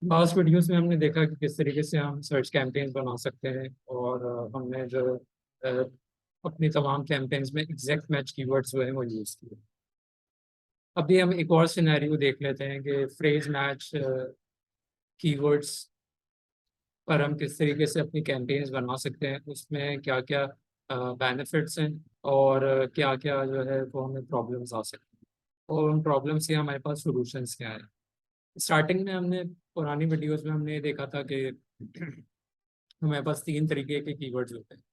Last videos में हमने देखा कि किस तरीके से हम सर्च कैंपेन्स बना सकते हैं और हमने जो अपनी तमाम कैंपेन्स में एग्जैक्ट मैच कीवर्ड्स जो है वो यूज़ किए। अभी हम एक और सिनेरियो देख लेते हैं कि फ्रेज मैच कीवर्ड्स पर हम किस तरीके से अपनी कैंपेन्स बना सकते हैं, उसमें क्या क्या बेनिफिट्स हैं और क्या क्या जो है वो हमें प्रॉब्लम्स आ सकती हैं और उन प्रॉब्लम्स के हमारे पास सॉल्यूशंस क्या है। स्टार्टिंग में हमने पुरानी वीडियोस में हमने ये देखा था कि हमारे पास तीन तरीके के कीवर्ड्स होते हैं,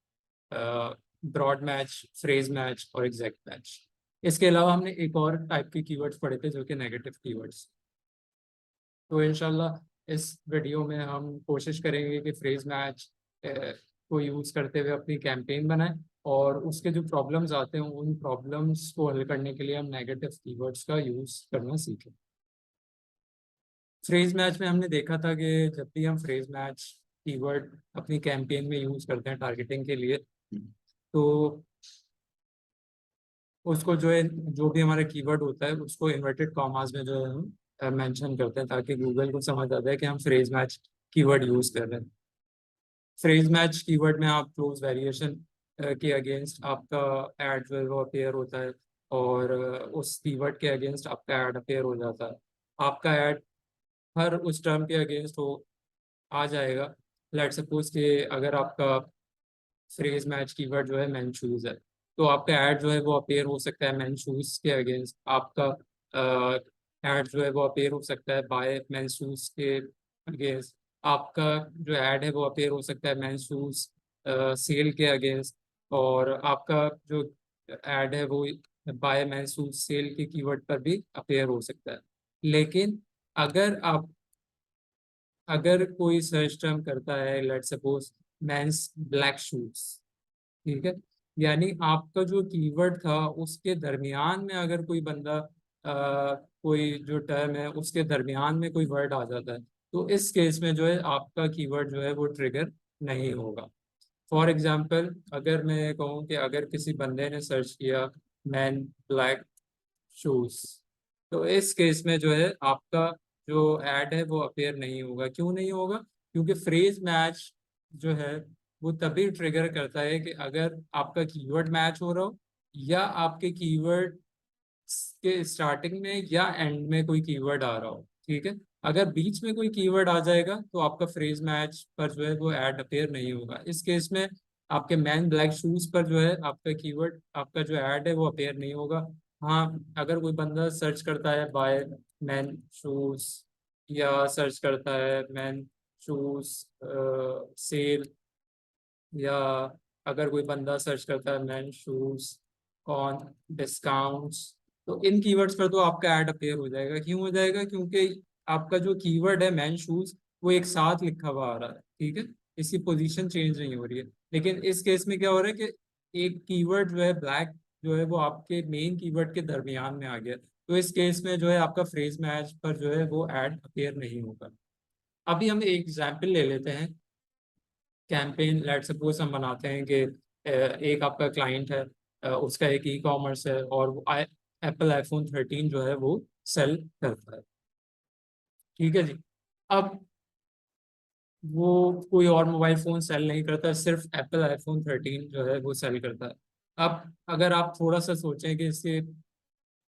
ब्रॉड मैच, फ्रेज मैच और एग्जैक्ट मैच। इसके अलावा हमने एक और टाइप के कीवर्ड्स पढ़े थे जो कि नेगेटिव कीवर्ड्स। तो इंशाल्लाह इस वीडियो में हम कोशिश करेंगे कि फ्रेज मैच को यूज़ करते हुए अपनी कैंपेन बनाएं और उसके जो प्रॉब्लम्स आते हैं उन प्रॉब्लम्स को हल करने के लिए हम नेगेटिव कीवर्ड्स का यूज़ करना सीखें। फ्रेज मैच में हमने देखा था कि जब भी हम फ्रेज मैच कीवर्ड अपनी कैंपेन में यूज़ करते हैं टारगेटिंग के लिए, तो उसको जो है, जो भी हमारा कीवर्ड होता है उसको इन्वर्टेड कॉमास में जो है हम मेंशन करते हैं ताकि गूगल को समझ आ जाए कि हम फ्रेज मैच कीवर्ड यूज़ कर रहे हैं। फ्रेज मैच कीवर्ड में आप क्लोज वेरिएशन के अगेंस्ट आपका एड जो है वो अपेयर होता है और उस कीवर्ड के अगेंस्ट आपका एड अपेयर हो जाता है। आपका एड हर उस टर्म के अगेंस्ट हो आ जाएगा। लेट सपोज कि अगर आपका फ्रेज मैच कीवर्ड जो है मैन शूज है, तो आपका ऐड जो है वो अपेयर हो सकता है मैन शूज के अगेंस्ट। आपका ऐड जो है वो अपेयर हो सकता है बाय मैन शूज के अगेंस्ट। आपका जो ऐड है वो अपेयर हो सकता है मैन शूज सेल के अगेंस्ट। और आपका जो ऐड है वो बाय मैन शूज सेल के कीवर्ड पर भी अपेयर हो सकता है। लेकिन अगर आप अगर कोई सर्च टर्म करता है, let suppose men's black shoes, ठीक है, यानी आपका जो कीवर्ड था उसके दरमियान में अगर कोई बंदा कोई जो टर्म है उसके दरमियान में कोई वर्ड आ जाता है, तो इस केस में जो है आपका कीवर्ड जो है वो ट्रिगर नहीं होगा। फॉर एग्जांपल, अगर मैं कहूँ कि अगर किसी बंदे ने सर्च किया मैन ब्लैक शूज, तो इस केस में जो है आपका जो ऐड है वो अपेयर नहीं होगा। क्यों नहीं होगा? क्योंकि फ्रेज मैच जो है वो तभी ट्रिगर करता है कि अगर आपका कीवर्ड मैच हो रहा हो या आपके कीवर्ड के स्टार्टिंग में या एंड में कोई कीवर्ड आ रहा हो। ठीक है, अगर बीच में कोई कीवर्ड आ जाएगा तो आपका फ्रेज मैच पर जो है वो ऐड अपेयर नहीं होगा। इस केस में आपके मैन ब्लैक शूज पर जो है आपका कीवर्ड, आपका जो ऐड है वो अपेयर नहीं होगा। हाँ, अगर कोई बंदा सर्च करता है बाय मैन शूज या सर्च करता है मैन शूज सेल, या अगर कोई बंदा सर्च करता है मैन शूज ऑन डिस्काउंट्स, तो इन कीवर्ड्स पर तो आपका ऐड अपेयर हो जाएगा। क्यों हो जाएगा? क्योंकि आपका जो कीवर्ड है मैन शूज वो एक साथ लिखा हुआ आ रहा है। ठीक है, इसकी पोजीशन चेंज नहीं हो रही है। लेकिन इस केस में क्या हो रहा है कि एक कीवर्ड जो है ब्लैक जो है वो आपके मेन कीवर्ड के दरमियान में आ गया, तो इस केस में जो है आपका फ्रेज मैच पर जो है वो ऐड अपेयर नहीं होगा। अभी हम एक एग्जाम्पल ले लेते हैं। कैंपेन लेट सपोज हम बनाते हैं कि एक आपका क्लाइंट है, उसका एक ई कॉमर्स है और वो एप्पल आईफोन 13 जो है वो सेल करता है। ठीक है जी। अब वो कोई और मोबाइल फोन सेल नहीं करता, सिर्फ एप्पल आईफोन 13 जो है वो सेल करता है। अब अगर आप थोड़ा सा सोचें कि इसके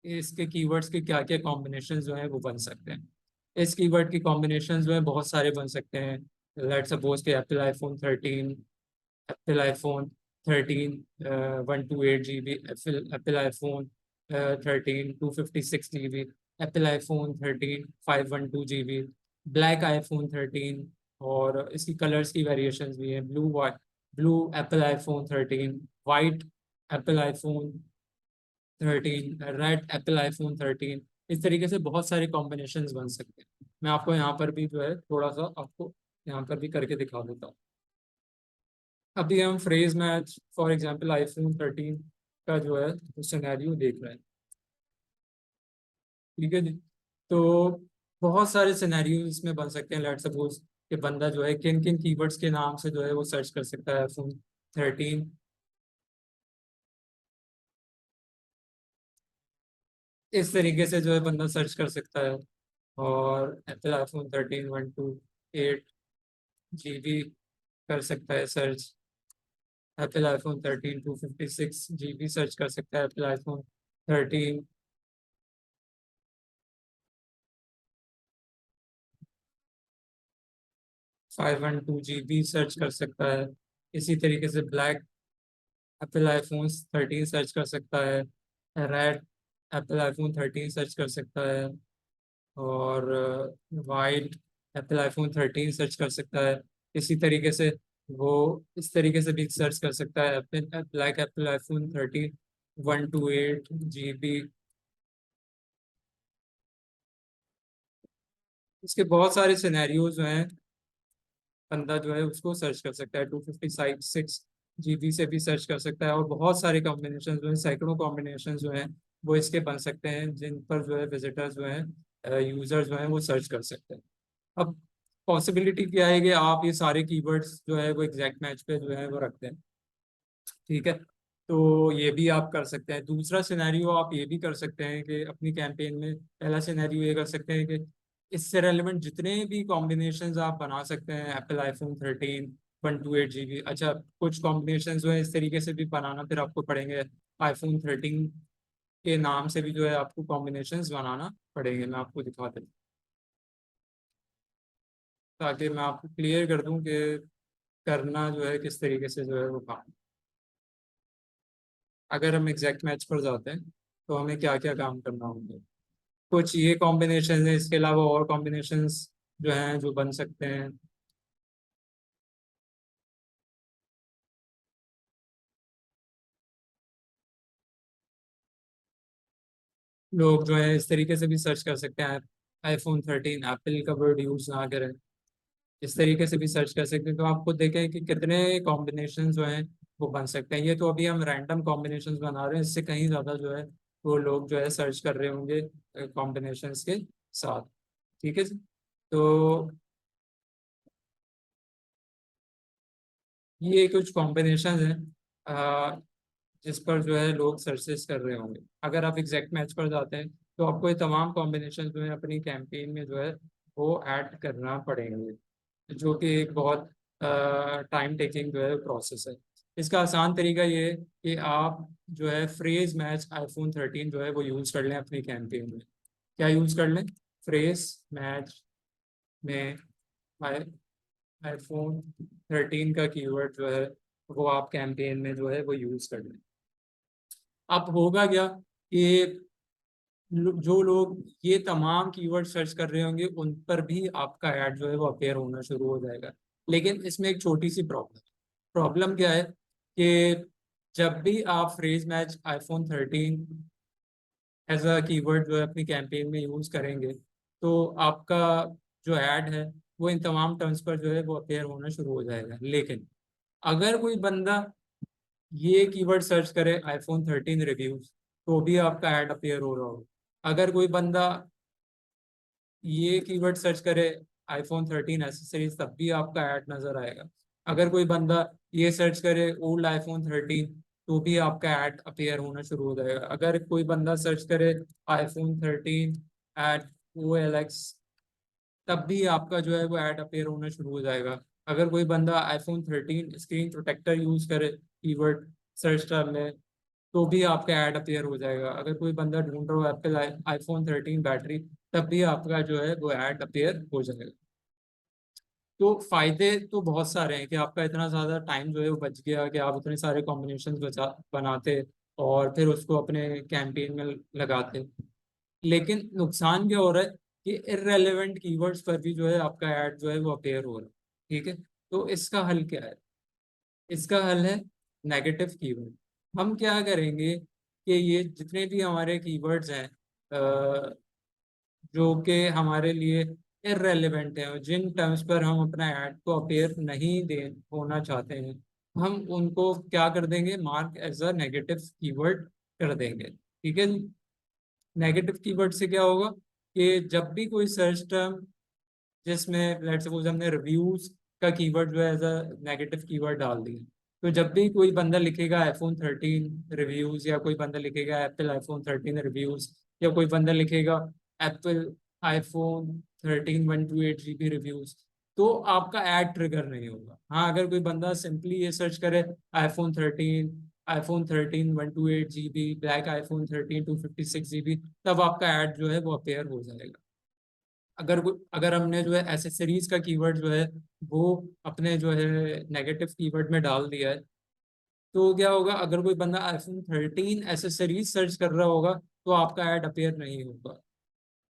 इसके कीवर्ड्स के क्या क्या कॉम्बिनेशन जो है वो बन सकते हैं। इस कीवर्ड की कॉम्बिनेशन जो है बहुत सारे बन सकते हैं। लेट सपोज के Apple iPhone 13, Apple iPhone 13 128 GB, Apple iPhone 13 256 GB, Apple iPhone 13 512 GB, black iPhone 13। और इसकी कलर्स की वेरिएशंस भी हैं, blue white, blue Apple iPhone 13, white Apple iPhone 13, red Apple iPhone 13। इस तरीके से बहुत सारे कॉम्बिनेशंस बन सकते हैं। मैं आपको यहाँ पर भी जो है थोड़ा सा आपको यहाँ पर भी करके दिखा देता हूँ। अभी हम phrase match for example iPhone 13 का जो है सिनेरियो देख रहे हैं। ठीक है जी। तो बहुत सारे सिनेरियो इसमें बन सकते हैं। लेट सपोज कि बंदा जो है किन किन कीवर्ड्स के नाम से जो है वो सर्च कर सकता है आईफोन 13। इस तरीके से जो है बंदा सर्च कर सकता है। और एप्पल आईफोन 13 128 GB कर सकता है search. Apple iPhone 13 256 GB search कर सकता है। एप्पल आईफोन 13 512 GB सर्च कर सकता है। इसी तरीके से ब्लैक एप्पल आईफोन 13 सर्च कर सकता है। रेड एप्पल आईफोन 13 सर्च कर सकता है। और वाइट एप्पल आईफोन 13 सर्च कर सकता है। इसी तरीके से वो इस तरीके से भी सर्च कर सकता है। Apple black Apple iPhone 13 128 GB। इसके बहुत सारे सिनेरियोज हैं। बंदा जो है उसको सर्च कर सकता है। 256 GB से भी सर्च कर सकता है। और बहुत सारे कॉम्बिनेशन जो है, सैकड़ों कॉम्बिनेशन जो हैं वो इसके बन सकते हैं, जिन पर जो है विजिटर जो है, यूजर जो है वो सर्च कर सकते हैं। अब पॉसिबिलिटी क्या है कि आप ये सारे कीवर्ड्स जो है वो एग्जैक्ट मैच पे जो है वो रखते हैं। ठीक है, तो ये भी आप कर सकते हैं। दूसरा सिनेरियो आप ये भी कर सकते हैं कि अपनी कैंपेन में पहला सिनेरियो ये कर सकते हैं कि इससे रेलिवेंट जितने भी कॉम्बिनेशंस आप बना सकते हैं एप्पल आईफोन 13 128 GB। अच्छा, कुछ कॉम्बिनेशन जो है इस तरीके से भी बनाना फिर आपको पड़ेंगे। आईफोन 13 के नाम से भी जो है आपको कॉम्बिनेशंस बनाना पड़ेंगे। मैं आपको दिखा देता हूं, ताकि मैं आपको क्लियर कर दूं कि करना जो है किस तरीके से जो है वो काम। अगर हम एग्जैक्ट मैच पर जाते हैं तो हमें क्या क्या काम करना होंगे। कुछ ये कॉम्बिनेशन है, इसके अलावा और कॉम्बिनेशंस जो हैं जो बन सकते हैं। लोग जो है इस तरीके से भी सर्च कर सकते हैं। आईफोन 13 एप्पल का वर्ड यूज ना करें, इस तरीके से भी सर्च कर सकते हैं। तो आप खुद देखें कि कितने कॉम्बिनेशन जो हैं वो बन सकते हैं। ये तो अभी हम रैंडम कॉम्बिनेशन बना रहे हैं, इससे कहीं ज़्यादा जो है वो लोग जो है सर्च कर रहे होंगे कॉम्बिनेशन के साथ। ठीक है जी। तो ये कुछ कॉम्बिनेशन हैं जिस पर जो है लोग सर्चेस कर रहे होंगे। अगर आप एग्जैक्ट मैच पर जाते हैं तो आपको ये तमाम कॉम्बिनेशन जो है अपनी कैंपेन में जो है वो ऐड करना पड़ेंगे, जो कि एक बहुत टाइम टेकिंग जो है प्रोसेस है। इसका आसान तरीका ये है कि आप जो है फ्रेज मैच आईफोन 13 जो है वो यूज़ कर लें अपनी कैंपेन में। क्या यूज़ कर लें? फ्रेज मैच में आईफोन 13 का कीवर्ड जो है वो आप कैंपेन में जो है वो यूज़ कर लें। अब होगा क्या कि जो लोग ये तमाम कीवर्ड सर्च कर रहे होंगे उन पर भी आपका ऐड जो है वो अपेयर होना शुरू हो जाएगा। लेकिन इसमें एक छोटी सी प्रॉब्लम प्रॉब्लम क्या है कि जब भी आप phrase match iPhone 13 as a keyword जो है अपनी कैंपेन में यूज करेंगे, तो आपका जो ऐड है वो इन तमाम टर्म्स पर जो है वो अपेयर होना शुरू हो जाएगा। लेकिन अगर कोई बंदा ये कीवर्ड सर्च करे आईफोन 13 रिव्यूज, तो भी आपका ऐड अपीयर हो रहा हो। अगर कोई बंदा ये कीवर्ड सर्च करे आईफोन 13 एसेसरीज, तब भी आपका ऐड नजर आएगा। अगर कोई बंदा ये सर्च करे ओल्ड आईफोन 13, तो भी आपका ऐड अपीयर होना शुरू हो जाएगा। अगर कोई बंदा सर्च करे आईफोन 13 एट OLX, तब भी आपका जो है वो ऐड अपीयर होना शुरू हो जाएगा। अगर कोई बंदा आईफोन 13 स्क्रीन प्रोटेक्टर यूज करे कीवर्ड सर्च टर्म, तो भी आपका ऐड अपीयर हो जाएगा। अगर कोई बंदा ढूंढ रहा हो एप्पल आईफोन 13 बैटरी, तब भी आपका जो है वो ऐड अपीयर हो जाएगा। तो फायदे तो बहुत सारे हैं कि आपका इतना ज़्यादा टाइम जो है वो बच गया कि आप इतने सारे कॉम्बिनेशन बचा बनाते और फिर उसको अपने कैंपेन में लगाते। लेकिन नुकसान क्या हो रहा है कि इररेलेवेंट कीवर्ड्स पर भी जो है आपका ऐड जो है वो अपीयर हो रहा है। ठीक है, तो इसका हल क्या है? इसका हल है नेगेटिव कीवर्ड। हम क्या करेंगे कि ये जितने भी हमारे कीवर्ड्स हैं जो कि हमारे लिए इररेलेवेंट हैं और जिन टर्म्स पर हम अपना ऐड को अपेयर नहीं दे होना चाहते हैं, हम उनको क्या कर देंगे? Mark as a negative keyword कर देंगे। ठीक है, नेगेटिव कीवर्ड से क्या होगा कि जब भी कोई सर्च टर्म जिसमें लेट्स सपोज हमने रिव्यूज का कीवर्ड जो है एज अ नेगेटिव कीवर्ड डाल दिया, तो जब भी कोई बंदा लिखेगा आईफोन 13 रिव्यूज, या कोई बंदा लिखेगा एप्पल आईफोन 13 रिव्यूज, या कोई बंदा लिखेगा एप्पल आईफोन 13 128 GB रिव्यूज, तो आपका ऐड ट्रिगर नहीं होगा। हाँ, अगर कोई बंदा सिंपली ये सर्च करे iPhone 13 128 GB black iPhone 13 256 GB, तब आपका ऐड जो है वो अपेयर हो जाएगा। अगर हमने जो है एसेसरीज का कीवर्ड जो है वो अपने जो है नेगेटिव कीवर्ड में डाल दिया है, तो क्या होगा, अगर कोई बंदा आईफोन 13 एसेसरीज सर्च कर रहा होगा तो आपका ऐड अपेयर नहीं होगा।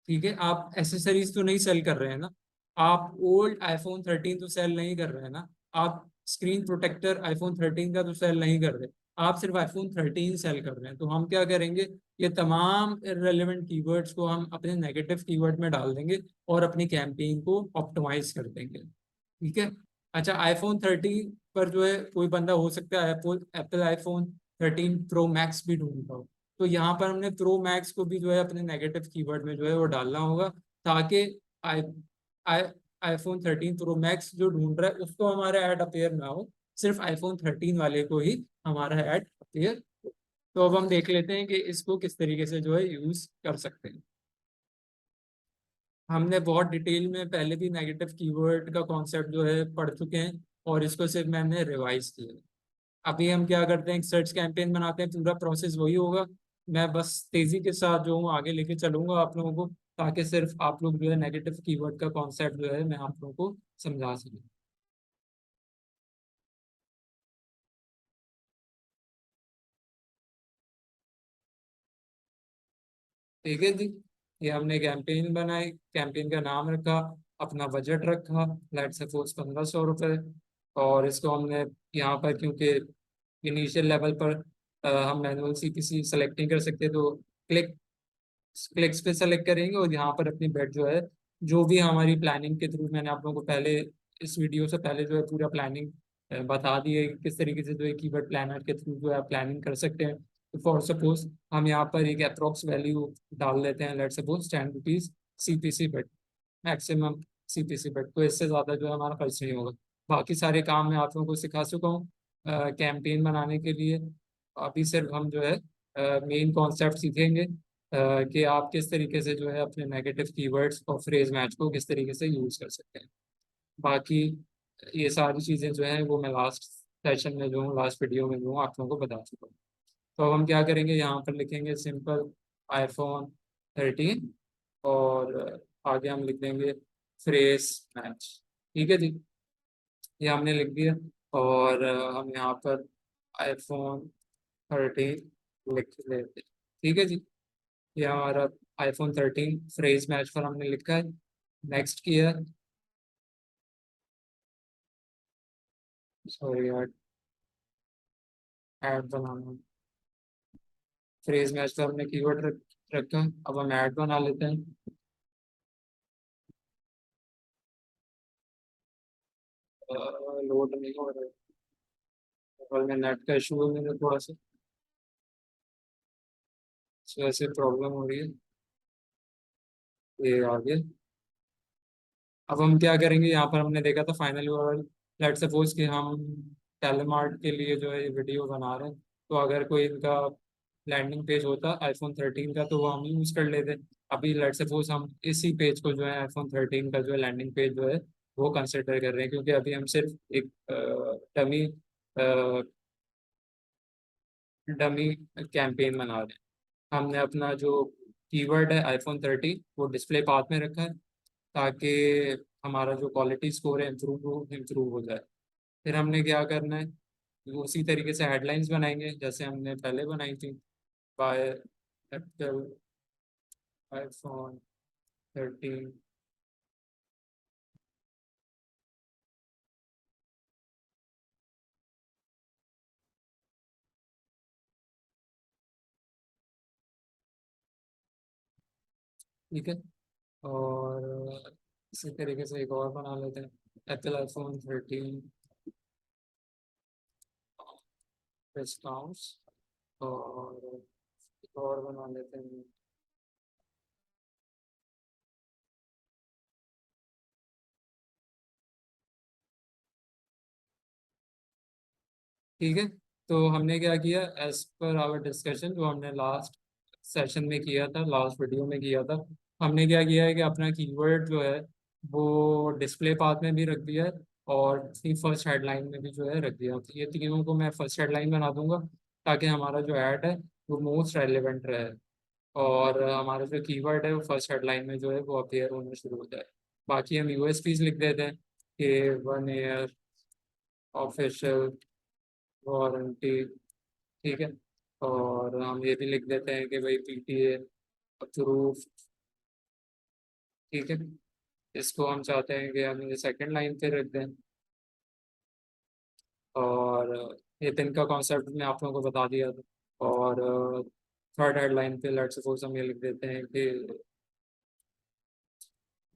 ठीक है, आप एसेसरीज तो नहीं सेल कर रहे हैं ना, आप ओल्ड आईफोन 13 तो सेल नहीं कर रहे हैं ना, आप स्क्रीन प्रोटेक्टर आईफोन 13 का तो सेल नहीं कर रहे, आप सिर्फ आईफोन 13 सेल कर रहे हैं। तो हम क्या करेंगे, ये तमाम इररेलेवेंट कीवर्ड्स को हम अपने नेगेटिव कीवर्ड में डाल देंगे और अपनी कैंपेन को ऑप्टिमाइज कर देंगे। ठीक है। अच्छा, आईफोन 13 पर जो है कोई बंदा हो सकता है Apple Apple iPhone 13 pro max भी ढूंढ रहा हो, तो यहाँ पर हमने प्रो मैक्स को भी जो है अपने नेगेटिव कीवर्ड में जो है वो डालना होगा, ताकि आई आई आईफोन 13 प्रो मैक्स जो ढूंढ रहा है उसको हमारा ऐड अपेयर ना हो, सिर्फ आईफोन 13 वाले को ही हमारा ऐड अपेयर। तो अब हम देख लेते हैं कि इसको किस तरीके से जो है यूज कर सकते हैं। हमने बहुत डिटेल में पहले भी नेगेटिव कीवर्ड का कॉन्सेप्ट जो है पढ़ चुके हैं, और इसको सिर्फ मैंने रिवाइज किया है। अभी हम क्या करते हैं, एक सर्च कैंपेन बनाते हैं, पूरा प्रोसेस वही होगा। मैं बस तेजी के साथ जो हूँ आगे लेके चलूंगा आप लोगों को, ताकि सिर्फ आप लोग जो है नेगेटिव कीवर्ड का कॉन्सेप्ट जो है मैं आप लोगों को समझा सकूँ। ठीक है जी, ये हमने कैंपेन बनाई, कैंपेन का नाम रखा, अपना बजट रखा, लेट सपोज 1500 रुपये। और इसको हमने यहाँ पर, क्योंकि इनिशियल लेवल पर हम मैनुअल सीपीसी सेलेक्ट नहीं कर सकते, तो क्लिक क्लिक्स पे सेलेक्ट करेंगे और यहाँ पर अपनी बेट जो है, जो भी हमारी प्लानिंग के थ्रू, मैंने आप लोगों को पहले इस वीडियो से पहले जो है पूरा प्लानिंग बता दी है कि किस तरीके से जो है कीवर्ड प्लानर के थ्रू जो है प्लानिंग कर सकते हैं। तो फॉर सपोज हम यहाँ पर एक अप्रोक्स वैल्यू डाल देते हैं, लेट सपोज 10 रुपीज सीपीसी बेट, मैक्सिमम सीपीसी बेट, तो इससे ज़्यादा जो है हमारा खर्च नहीं होगा। बाकी सारे काम मैं आप लोगों को सिखा चुका हूँ कैंपेन बनाने के लिए। अभी सिर्फ हम जो है मेन कॉन्सेप्ट सीखेंगे कि आप किस तरीके से जो है अपने नेगेटिव कीवर्ड्स और फ्रेज मैच को किस तरीके से यूज कर सकते हैं। बाकी ये सारी चीज़ें जो हैं वो मैं लास्ट सेशन में जो हूँ, लास्ट वीडियो में जो हूँ आप लोगों को बता चुका हूँ। तो अब हम क्या करेंगे, यहाँ पर लिखेंगे सिंपल आईफोन 13, और आगे हम लिख देंगे फ्रेज मैच। ठीक है जी, ये हमने लिख दिया। और हम यहाँ पर आईफोन 13 लिख लेते हैं। ठीक है जी, ये हमारा आईफोन 13 फ्रेज मैच पर हमने लिखा है, नेक्स्ट किया। सॉरी यार, ऐड बनाना, फ्रेज मैच पर हमने कीवर्ड रखा, अब हम ऐड बना लेते हैं। लोड नहीं हो रहा है, और में नेट का इशू है मेरे थोड़ा सा, इस वजह से प्रॉब्लम हो रही है। ये आगे, अब हम क्या करेंगे, यहाँ पर हमने देखा था फाइनल यूआरएल, लेट सपोज कि हम टेलीमार्ट के लिए जो है ये वीडियो बना रहे हैं, तो अगर कोई इनका लैंडिंग पेज होता आईफोन 13 का तो वो हम यूज कर लेते। अभी लेट सपोज हम इसी पेज को जो है आईफोन 13 का जो है लैंडिंग पेज जो है वो कंसिडर कर रहे हैं, क्योंकि अभी हम सिर्फ एक डमी डमी कैंपेन बना रहे हैं। हमने अपना जो कीवर्ड है आईफोन 13 वो डिस्प्ले पाथ में रखा है, ताकि हमारा जो क्वालिटी स्कोर है इम्प्रूव हो जाए। फिर हमने क्या करना है, वो उसी तरीके से हेडलाइंस बनाएंगे जैसे हमने पहले बनाई थी, बाय एप्पल आईफोन 13। ठीक है, और इसी तरीके से एक और बना लेते हैं, एप्पल आईफोन 13 डिस्काउंट्स, और एक और बना लेते हैं। ठीक है, तो हमने क्या किया, एज पर आवर डिस्कशन जो हमने लास्ट सेशन में किया था, लास्ट वीडियो में किया था, हमने क्या किया है कि अपना कीवर्ड जो है वो डिस्प्ले पाथ में भी रख दिया है और फर्स्ट हेडलाइन में भी जो है रख दिया है। तो ये तीनों को मैं फर्स्ट हेडलाइन बना दूंगा ताकि हमारा जो ऐड है वो मोस्ट रेलिवेंट रहे और हमारा जो कीवर्ड है वो फर्स्ट हेडलाइन में जो है वो अपीयर होना शुरू हो जाए। बाकी हम यूएसपीज लिख देते हैं कि 1 ईयर ऑफिशियल वारंटी, ठीक है। और हम ये भी लिख देते हैं कि भाई पीटीए अप्रूव, ठीक है। इसको हम चाहते हैं कि हम ये सेकंड लाइन पे रख दें। और ये तीन का कॉन्सेप्ट मैं आप लोगों को बता दिया था। और थर्ड हेडलाइन पे लेट्स सपोज हम ये लिख देते हैं कि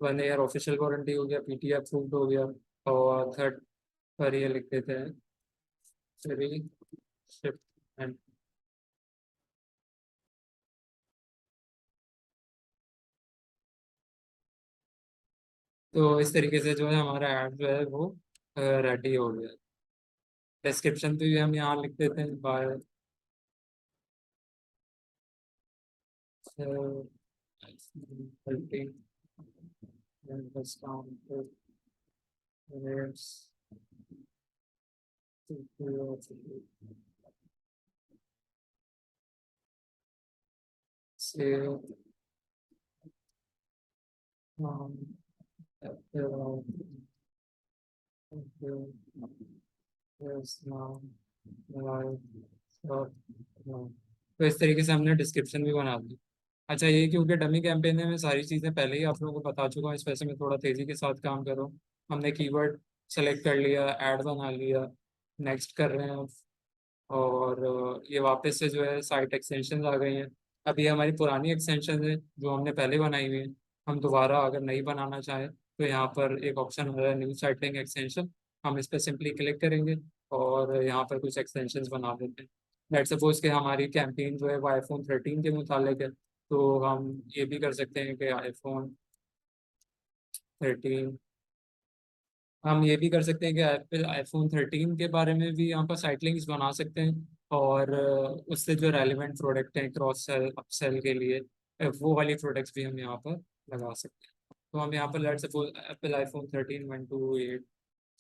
1 ईयर ऑफिशियल वारंटी हो गया, पीटी अप्रूव्ड हो गया। और थर्ड पर ये लिख देते हैं फ्री शिपमेंट। तो इस तरीके से जो है हमारा ऐड जो है वो रेडी हो गया। डिस्क्रिप्शन पे भी हम यहाँ लिख देते हैं बाय डिस्काउंट रेट्स से तो इस तरीके से हमने डिस्क्रिप्शन भी बना दी। अच्छा, ये क्योंकि डमी कैंपेन है मैं सारी चीज़ें पहले ही आप लोगों को बता चुका हूँ, इस वजह से मैं थोड़ा तेज़ी के साथ काम कर रहा हूँ। हमने कीवर्ड सेलेक्ट कर लिया, ऐड बना लिया, नेक्स्ट कर रहे हैं। और ये वापस से जो है साइट एक्सटेंशन आ गई हैं। अभी हमारी पुरानी एक्सटेंशन है जो हमने पहले बनाई हुई है, हम दोबारा अगर नहीं बनाना चाहें तो यहाँ पर एक ऑप्शन हो रहा है न्यू साइट लिंक एक्सटेंशन। हम इस पर सिंपली क्लिक करेंगे और यहाँ पर कुछ एक्सटेंशन बना देते हैं। लेट्स सपोज कि हमारी कैंपेन जो है वो iPhone 13 के मुतालिक है, तो हम ये भी कर सकते हैं कि iPhone 13, हम ये भी कर सकते हैं कि एप्पल iPhone 13 के बारे में भी यहाँ पर साइट लिंक्स बना सकते हैं। और उससे जो रेलिवेंट प्रोडक्ट हैं क्रॉस सेल अपसेल के लिए, वो वाली प्रोडक्ट्स भी हम यहाँ पर लगा सकते हैं। तो हम यहाँ पर let suppose Apple iPhone 13 128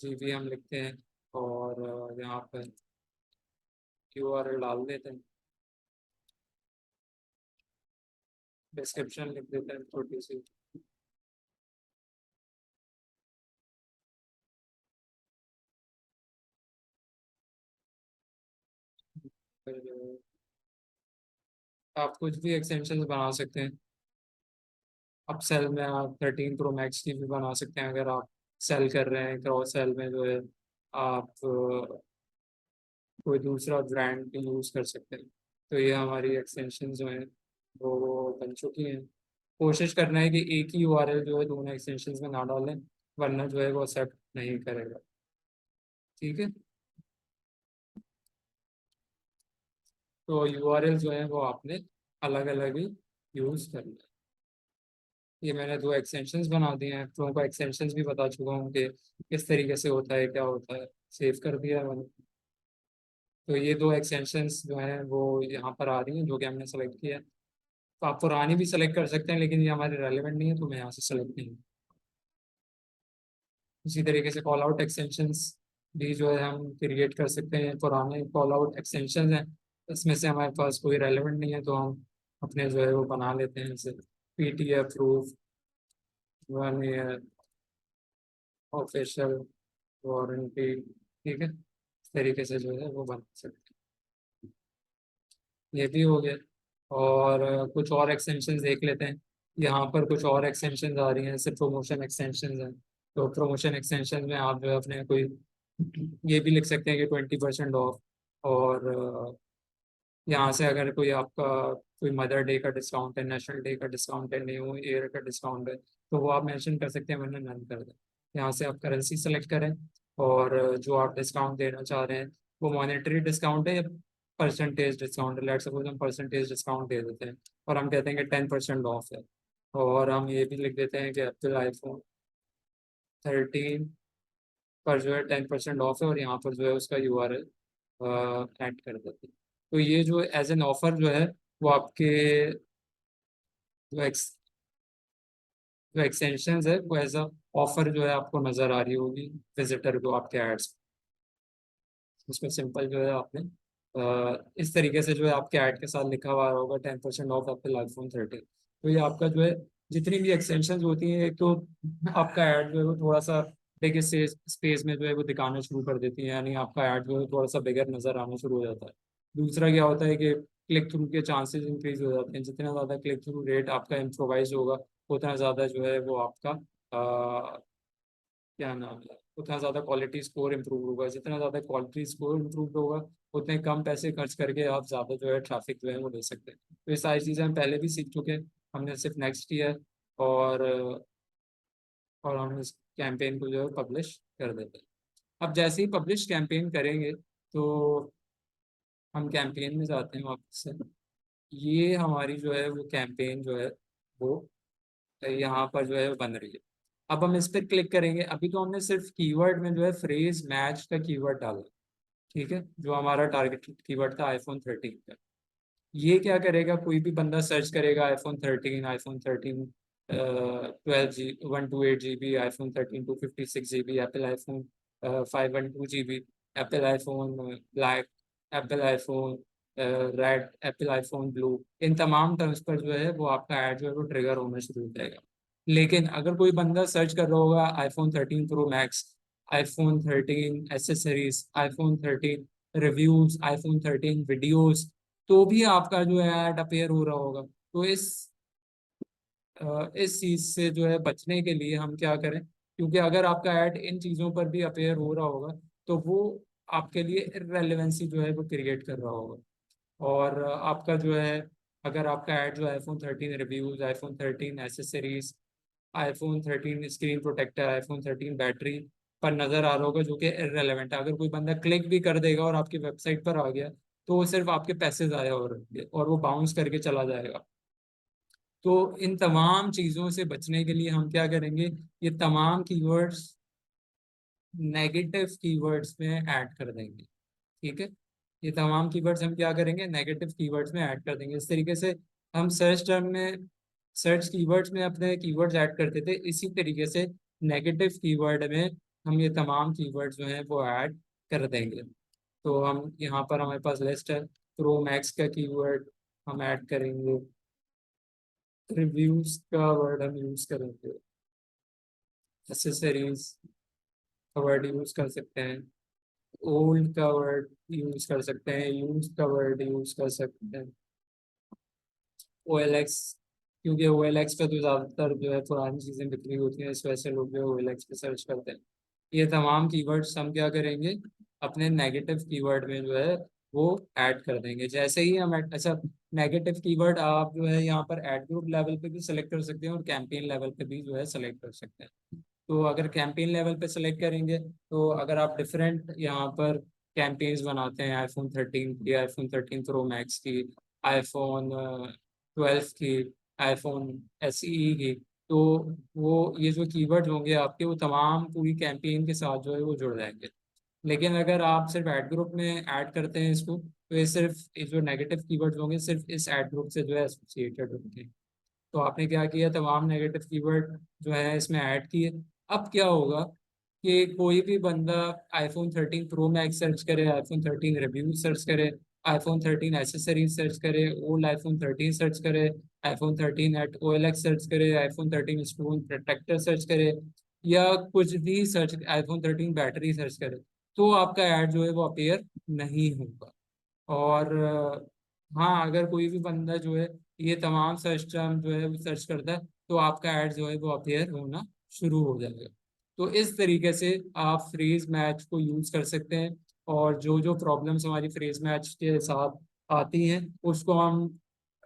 GB हम लिखते हैं और यहाँ पर URL डाल देते हैं, डिस्क्रिप्शन लिख देते हैं छोटी सी। फिर आप कुछ भी एक्सटेंशन बना सकते हैं। अब सेल में आप 13 Pro Max की भी बना सकते हैं अगर आप सेल कर रहे हैं क्रॉस सेल में जो है आप कोई दूसरा ब्रांड भी यूज़ कर सकते हैं। तो ये हमारी एक्सटेंशन जो हैं वो बन चुकी हैं। कोशिश करना है कि एक ही यूआरएल जो है दोनों एक्सटेंशन में ना डालें, वरना जो है वो एक्सेप्ट नहीं करेगा, ठीक है। तो यूआरएल जो है वो आपने अलग अलग ही यूज़ करना है। ये मैंने दो एक्सटेंशंस बना दिए हैं, तो उनको एक्सटेंशंस भी बता चुका हूँ कि किस तरीके से होता है क्या होता है। सेव कर दिया है मैंने। तो ये दो एक्सटेंशंस जो हैं वो यहाँ पर आ रही हैं जो कि हमने सेलेक्ट किया है। तो आप पुरानी भी सेलेक्ट कर सकते हैं लेकिन ये हमारे रेलिवेंट नहीं है तो मैं यहाँ से सेलेक्ट नहीं। इसी तरीके से कॉल आउट एक्सटेंशंस भी जो है हम क्रिएट कर सकते हैं। पुराने कॉल आउट एक्सटेंशंस हैं, इसमें से हमारे पास कोई रेलिवेंट नहीं है तो हम अपने जो है वो बना लेते हैं जैसे PTA proof 1 year official warranty, ठीक है। इस तरीके से जो है वो बना सकते हैं। ये भी हो गया। और कुछ और एक्सटेंशन देख लेते हैं। यहाँ पर कुछ और एक्सटेंशन आ रही हैं, जैसे प्रमोशन एक्सटेंशन हैं। तो प्रमोशन एक्सटेंशन में आप जो है अपने कोई ये भी लिख सकते हैं कि 20% ऑफ। और यहाँ से अगर कोई आपका कोई मदर डे का डिस्काउंट है, नेशनल डे का डिस्काउंट है, न्यू ईयर का डिस्काउंट है, तो वो आप मेंशन कर सकते हैं, वरना नन कर दें। यहाँ से आप करेंसी सेलेक्ट करें और जो आप डिस्काउंट देना चाह रहे हैं वो मॉनेटरी डिस्काउंट है या परसेंटेज डिस्काउंट है। लेट सपोज हम परसेंटेज डिस्काउंट दे देते हैं और हम कहते हैं कि 10% ऑफ है। और हम ये भी लिख देते हैं कि एप्पल iPhone 13 पर जो है 10% ऑफ है और यहाँ पर जो है उसका यूआरएल ऐड कर देते हैं। तो ये जो एज एन ऑफर जो है वो आपके जो जो एक्सटेंशन है वो एज अ ऑफर जो है आपको नजर आ रही होगी विजिटर को आपके एड्स। उसमें सिंपल जो है आपने इस तरीके से जो है आपके ऐड के साथ लिखा हुआ होगा 10% ऑफ एप्पल आईफोन 13। तो ये आपका जो है जितनी भी एक्सटेंशन होती हैं, एक तो आपका ऐड जो है वो थोड़ा सा बिग स्पेस में जो है वो दिखाना शुरू कर देती है, यानी आपका ऐड जो है थोड़ा सा बिगर नजर आना शुरू हो जाता है। दूसरा क्या होता है कि क्लिक थ्रू के चांसेस इंक्रीज हो जाते हैं। जितना ज़्यादा क्लिक थ्रू रेट आपका इम्प्रोवाइज होगा, उतना ज़्यादा जो है वो आपका क्या नाम है, उतना ज़्यादा क्वालिटी स्कोर इम्प्रूव होगा। जितना ज़्यादा क्वालिटी स्कोर इम्प्रूव होगा, उतने कम पैसे खर्च करके आप ज़्यादा जो है ट्रैफिक जो है वो ले सकते हैं। तो ये सारी चीज़ें हम पहले भी सीख चुके हैं, हमने सिर्फ नेक्स्ट ईयर और हम इस कैंपेन को जो है पब्लिश कर देते हैं। अब जैसे ही पब्लिश कैंपेन करेंगे तो हम कैंपेन में जाते हैं वापस से। ये हमारी जो है वो कैंपेन जो है वो यहाँ पर जो है वो बन रही है। अब हम इस पर क्लिक करेंगे। अभी तो हमने सिर्फ कीवर्ड में जो है फ्रेज मैच का कीवर्ड डाला, ठीक है, जो हमारा टारगेट कीवर्ड था आईफोन 13 का। ये क्या करेगा, कोई भी बंदा सर्च करेगा iPhone 13, iPhone 13 128 GB, iPhone 13 256 GB, Apple iPhone 512 GB, Apple iPhone black, Apple iPhone red, Apple iPhone blue. इन तमाम टर्म्स पर जो है वो आपका ऐड जो है वो ट्रिगर होना शुरू हो जाएगा। लेकिन अगर कोई बंदा सर्च कर रहा होगा iPhone 13 pro max, iPhone 13 accessories, iPhone 13 reviews, iPhone 13 videos, तो भी आपका जो है ऐड अपेयर हो रहा होगा। तो इस चीज से जो है बचने के लिए हम क्या करें, क्योंकि अगर आपका ऐड इन चीजों पर भी अपेयर हो रहा होगा तो वो आपके लिए इर्रेलेवेंसी जो है वो क्रिएट कर रहा होगा। और आपका जो है, अगर आपका ऐड जो है iPhone 13 reviews, iPhone 13 accessories, iPhone 13 screen protector, iPhone 13 battery पर नजर आ रहा होगा, जो कि इररेलेवेंट है। अगर कोई बंदा क्लिक भी कर देगा और आपकी वेबसाइट पर आ गया, तो वो सिर्फ आपके पैसे ज़ाया हो रहे हैं और वो बाउंस करके चला जाएगा। तो इन तमाम चीज़ों से बचने के लिए हम क्या करेंगे, ये तमाम कीवर्ड्स नेगेटिव कीवर्ड्स में ऐड कर देंगे, ठीक है। ये तमाम कीवर्ड्स हम क्या करेंगे, नेगेटिव कीवर्ड्स में ऐड कर देंगे। इस तरीके से हम सर्च टर्म में, सर्च कीवर्ड्स में अपने कीवर्ड्स ऐड करते थे, इसी तरीके से नेगेटिव कीवर्ड में हम ये तमाम कीवर्ड्स जो हैं वो ऐड कर देंगे। तो हम यहाँ पर हमारे पास लिस्ट है। प्रो मैक्स का कीवर्ड हम ऐड करेंगे, रिव्यूज का वर्ड हम यूज करेंगे, एसेसरीज का वर्ड यूज कर सकते हैं, ओल्ड का वर्ड यूज कर सकते हैं, यूज का वर्ड यूज कर सकते हैं, ओ एल एक्स, क्योंकि ओ एल एक्स पे तो ज़्यादातर जो है पुरानी चीज़ें बिक्री होती हैं, इस वजह से लोग जो है ओ एल एक्स पे सर्च करते हैं। ये तमाम कीवर्ड्स हम क्या करेंगे, अपने नेगेटिव कीवर्ड में जो है वो ऐड कर देंगे। जैसे ही हम अच्छा, नेगेटिव कीवर्ड आप जो है यहाँ पर एड ग्रुप लेवल पे भी सिलेक्ट कर सकते हैं और कैंपेन लेवल पे भी जो है सिलेक्ट कर सकते हैं। तो अगर कैंपेन लेवल पे सेलेक्ट करेंगे, तो अगर आप डिफरेंट यहाँ पर कैंपेन्स बनाते हैं आईफोन 13 की, आईफोन 13 प्रो मैक्स की, आईफोन 12 की, आईफोन SE की, तो वो ये जो कीवर्ड होंगे आपके, वो तमाम पूरी कैंपेन के साथ जो है वो जुड़ जाएंगे। लेकिन अगर आप सिर्फ एड ग्रुप में ऐड करते हैं इसको, तो ये सिर्फ ये जो नेगेटिव कीवर्ड्स होंगे सिर्फ इस एड ग्रुप से जो है एसोसिएटेड होंगे। तो आपने क्या किया, तमाम नेगेटिव कीवर्ड जो है इसमें ऐड किए। अब क्या होगा कि कोई भी बंदा आईफोन 13 प्रो मैक्स सर्च करे, आईफोन 13 रिव्यू सर्च करे, आईफोन 13 एसेसरीज सर्च करे, ओल्ड आईफोन 13 सर्च करे, आईफोन 13 एट OLX सर्च करे, आईफोन 13 स्क्रीन प्रोटेक्टर सर्च करे, या कुछ भी सर्च, आईफोन 13 बैटरी सर्च करे, तो आपका ऐड जो है वो अपीयर नहीं होगा। और हाँ, अगर कोई भी बंदा जो है ये तमाम सर्च टर्म जो है वो सर्च करता है, तो आपका ऐड जो है वो अपीयर होना शुरू हो जाएगा। तो इस तरीके से आप फ्रेज मैच को यूज कर सकते हैं, और जो जो प्रॉब्लम्स हमारी फ्रेज मैच के साथ आती हैं उसको हम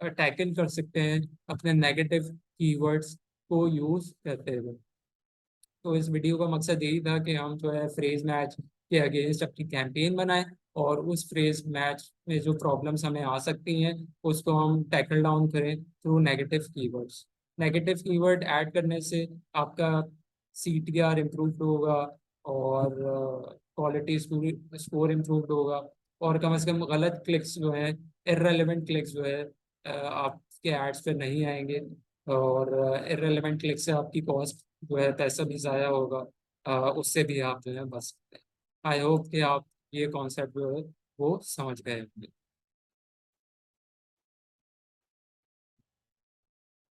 टैकल कर सकते हैं अपने नेगेटिव कीवर्ड्स को यूज करते हुए। तो इस वीडियो का मकसद यही था कि हम जो है फ्रेज मैच के अगेंस्ट अपनी कैंपेन बनाएं, और उस फ्रेज मैच में जो प्रॉब्लम्स हमें आ सकती हैं उसको हम टैकल डाउन करें through negative keywords. Negative keyword add करने से आपका CTR इम्प्रूव होगा, और क्वालिटी स्कोर इम्प्रूव होगा, और कम से कम गलत क्लिक्स जो हैं, इर्रेलेवेंट क्लिक्स जो है आपके एड्स पे नहीं आएंगे। और इररिलेवेंट क्लिक से आपकी कॉस्ट जो है पैसा भी ज़ाया होगा, उससे भी आप जो है बच सकते हैं। आई होप कि आप ये कॉन्सेप्ट जो है वो समझ गए होंगे।